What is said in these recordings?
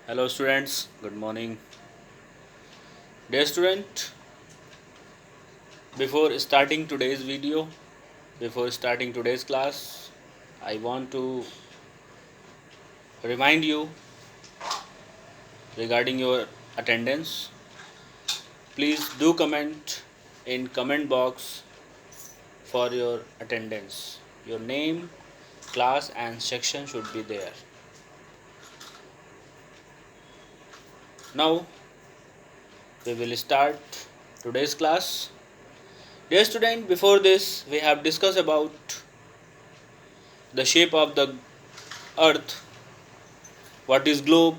Hello students, good morning. Dear student, before starting today's video, before starting today's class, I want to remind you regarding your attendance. Please do comment in comment box for your attendance. Your name, class and section should be there. Now we will start today's class. Dear student, before this we have discussed about the shape of the earth, what is globe,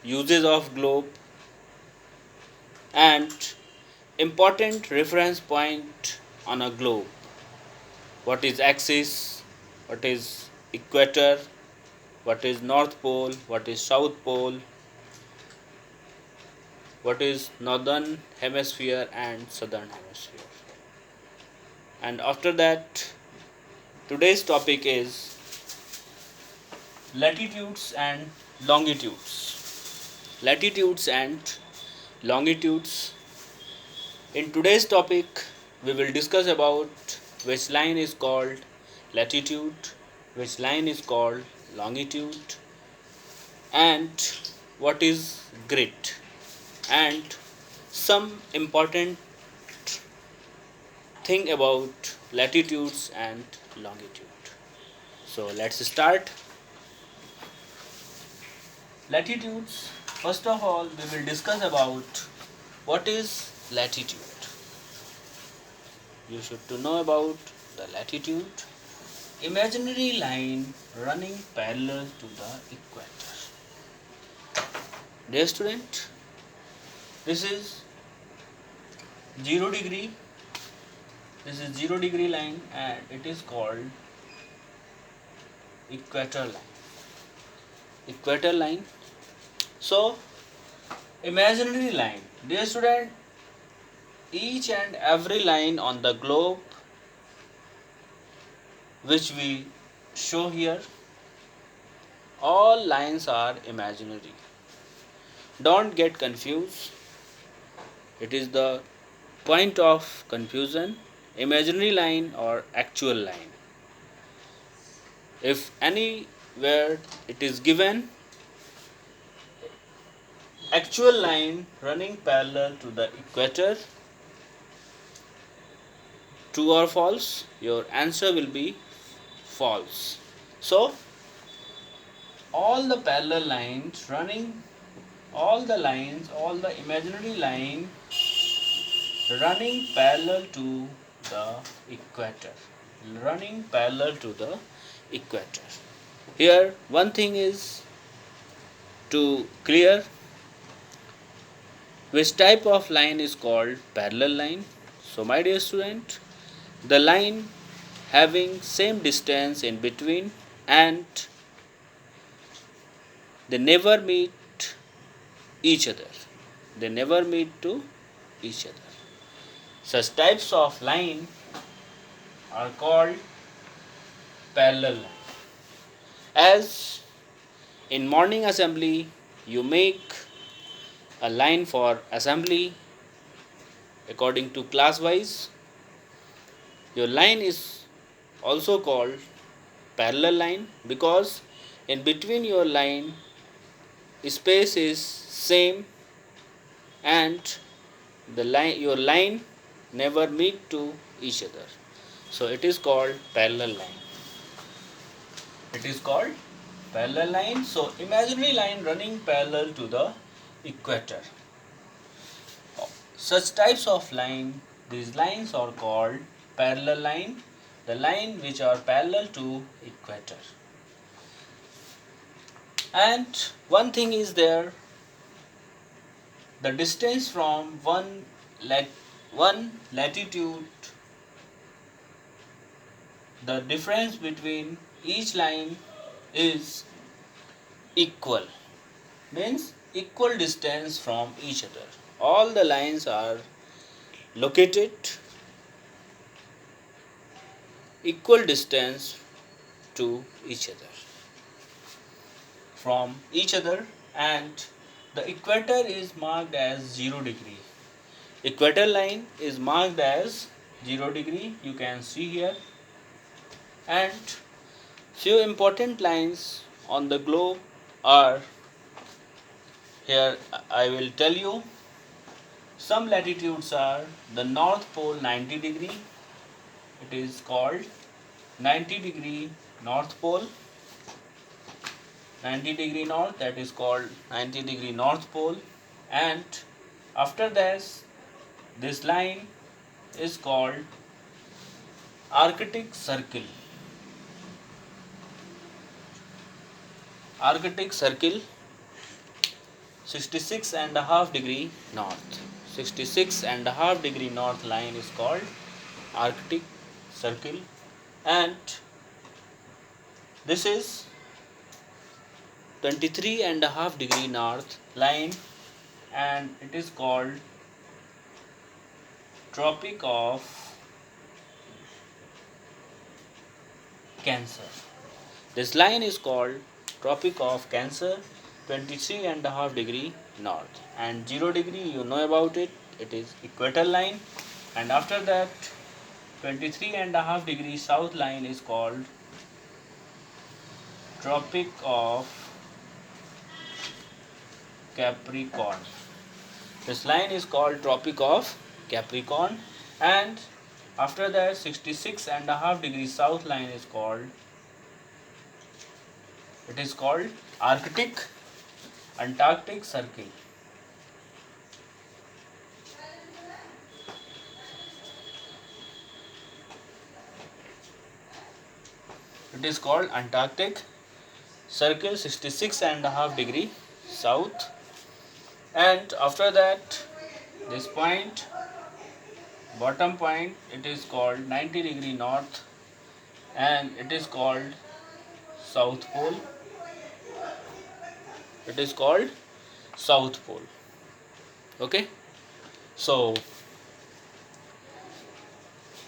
uses of globe, and important reference point on a globe. What is axis, what is equator, what is north pole, what is south pole, what is northern hemisphere and southern hemisphere. And after that, today's topic is latitudes and longitudes. Latitudes and longitudes. In today's topic, we will discuss about which line is called latitude, which line is called longitude, and what is grid, and some important thing about latitudes and longitude. So let's start. Latitudes. First of all, we will discuss about what is latitude. You should to know about the latitude. Imaginary line running parallel to the equator. Dear student, this is 0 degree. This is 0 degree line and it is called equator line. Equator line. So, imaginary line. Dear student, each and every line on the globe which we show here, all lines are imaginary. Don't get confused. It is the point of confusion, imaginary line or actual line. If anywhere it is given actual line running parallel to the equator, true or false, your answer will be false. So all the parallel lines running, all the lines, all the imaginary line running parallel to the equator, running parallel to the equator. Here one thing is to clear, which type of line is called parallel line. So my dear student, the line having same distance in between and they never meet each other. They never meet to each other. Such types of line are called parallel line. As in morning assembly, you make a line for assembly according to class wise. Your line is also called parallel line because in between your line space is same and the line, your line never meet to each other. So it is called parallel line. It is called parallel line. So imaginary line running parallel to the equator. Such types of line, these lines are called parallel line, the line which are parallel to equator. And one thing is there, the distance from one latitude, the difference between each line is equal, means equal distance from each other. All the lines are located equal distance to each other, from each other, and the equator is marked as 0 degree. Equator line is marked as 0 degree, you can see here, and few important lines on the globe are here. I will tell you. Some latitudes are the North Pole 90 degree, it is called 90 degree North Pole, 90 degree north, that is called 90 degree North Pole, and after this line is called Arctic Circle. Arctic Circle 66.5 degree north. 66.5 degree north line is called Arctic Circle, and this is 23.5 degree north line, and it is called Tropic of Cancer. This line is called Tropic of Cancer, 23.5 degree north, and 0 degree you know about it, it is equator line, and after that 23.5 degree south line is called Tropic of Capricorn. This line is called Tropic of Capricorn, and after that 66.5 degree south line is called, it is called Antarctic Circle. It is called Antarctic Circle, 66.5 degree south, and after that this point, bottom point, it is called 90 degree north, and it is called South Pole. It is called South Pole. Okay, so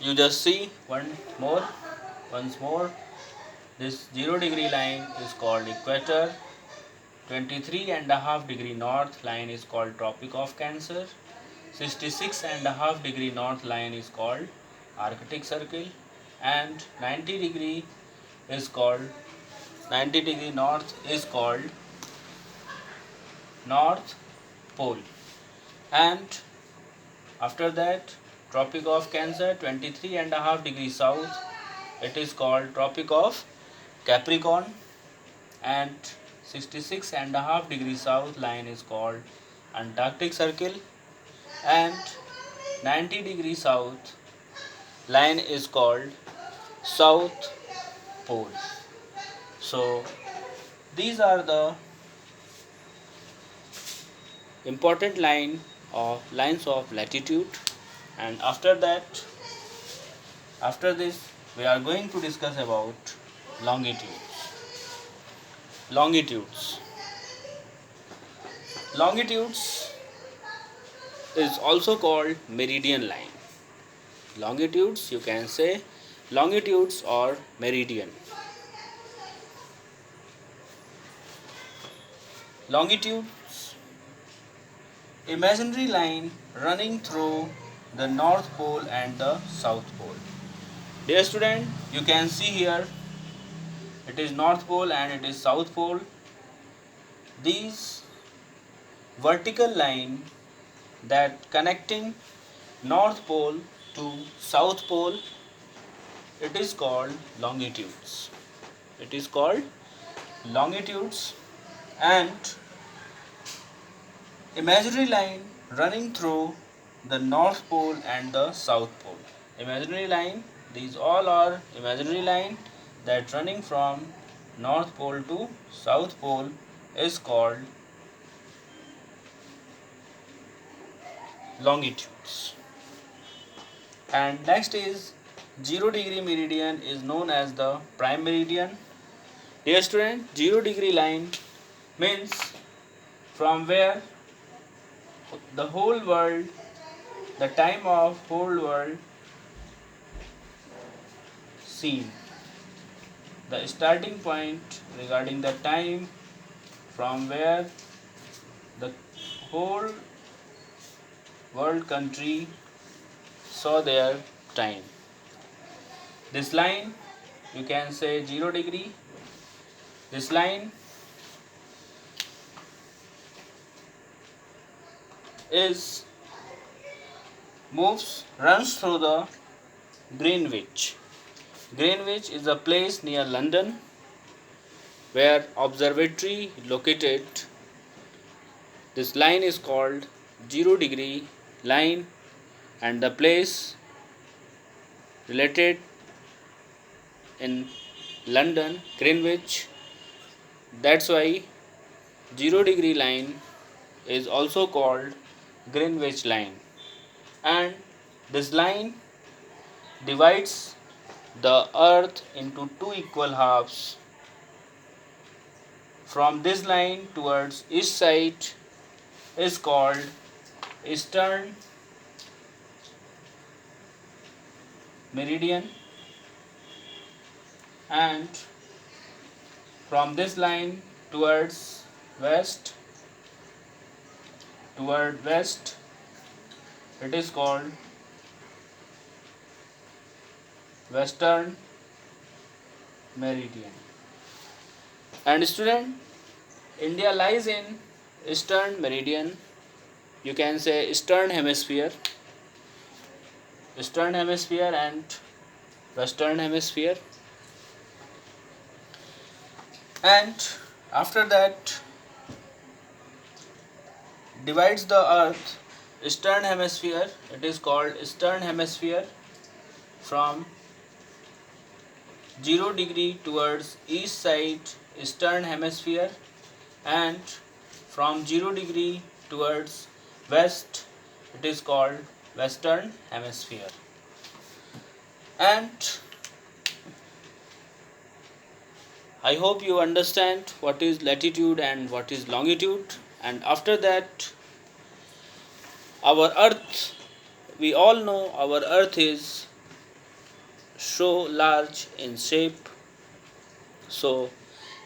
you just see once more, this 0 degree line is called equator, 23.5 degree north line is called Tropic of Cancer, 66.5 degree north line is called Arctic Circle, and 90 degree north is called North Pole, and after that Tropic of Cancer, 23.5 degree south, it is called Tropic of Capricorn, and 66.5 degree south line is called Antarctic Circle, and 90 degree south line is called South Pole. So these are the important lines of latitude, and after this we are going to discuss about longitudes. Longitudes is also called meridian line. Longitudes, you can say longitudes or meridian. Longitudes, imaginary line running through the North Pole and the South Pole. Dear student, you can see here, it is North Pole and it is South Pole. These vertical line that connecting North Pole to South Pole, it is called longitudes. It is called longitudes, and imaginary line running through the North Pole and the South Pole. Imaginary line, these all are imaginary line that running from North Pole to South Pole is called longitudes. And next is 0 degree meridian is known as the prime meridian. Dear student, 0 degree line means from where the whole world, the time of whole world seen. The starting point regarding the time from where the whole world country saw their time. This line, you can say 0 degree. This line is runs through the Greenwich. Greenwich is a place near London where observatory located. This line is called 0 degree line, and the place related in London, Greenwich. That's why 0 degree line is also called Greenwich line. And this line divides the earth into two equal halves. From this line towards east side is called eastern meridian, and from this line towards west it is called western meridian. And student, India lies in eastern meridian, you can say eastern hemisphere and western hemisphere. And after that divides the earth eastern hemisphere, it is called eastern hemisphere, from 0 degree towards east side eastern hemisphere, and from 0 degree towards west it is called western hemisphere. And I hope you understand what is latitude and what is longitude. And after that, our earth, we all know our earth is so large in shape, so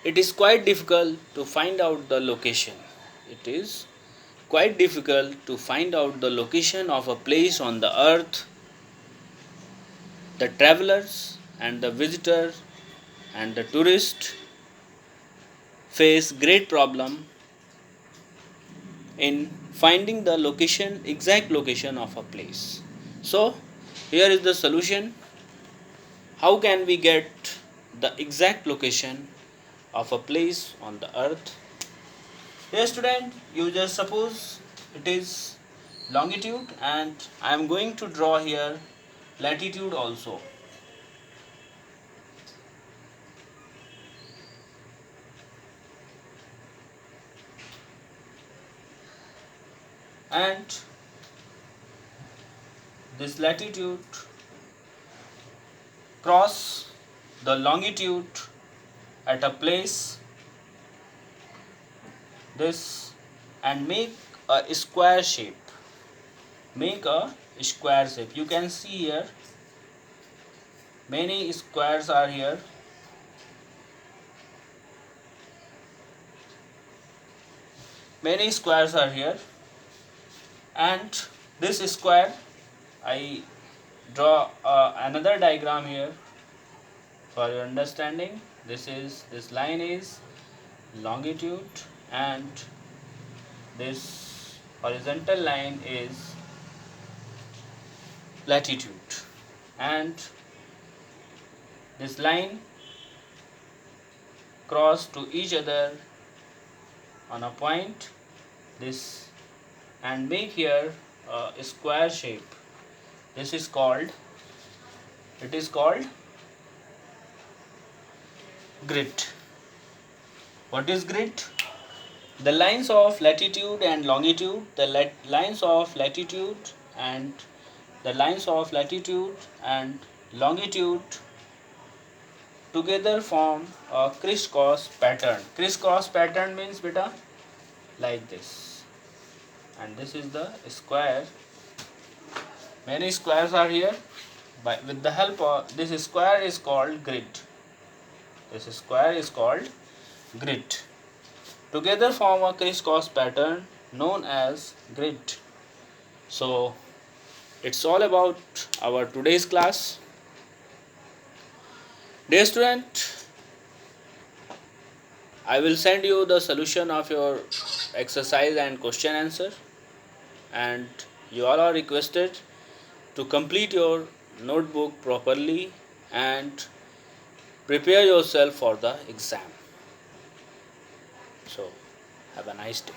it is quite difficult to find out the location. It is quite difficult to find out the location of a place on the earth. The travelers and the visitor and the tourist face great problem in finding the exact location of a place. So here is the solution. How can we get the exact location of a place on the earth? Here student, you just suppose it is longitude, and I am going to draw here latitude also. And this latitude cross the longitude at a place this and make a square shape. You can see here many squares are here. And this square, I draw another diagram here for your understanding. This line is longitude, and this horizontal line is latitude, and this line cross to each other on a point this and make here a square shape. It is called grid. What is grid? The lines of latitude and longitude, lines of latitude and longitude together form a crisscross pattern. Crisscross pattern means beta like this, and this is the square. Many squares are here. With the help of this square is called grid. Together form a crisscross pattern known as grid. So it's all about our today's class. Dear student, I will send you the solution of your exercise and question answer, and you all are requested to complete your notebook properly and prepare yourself for the exam. So have a nice day.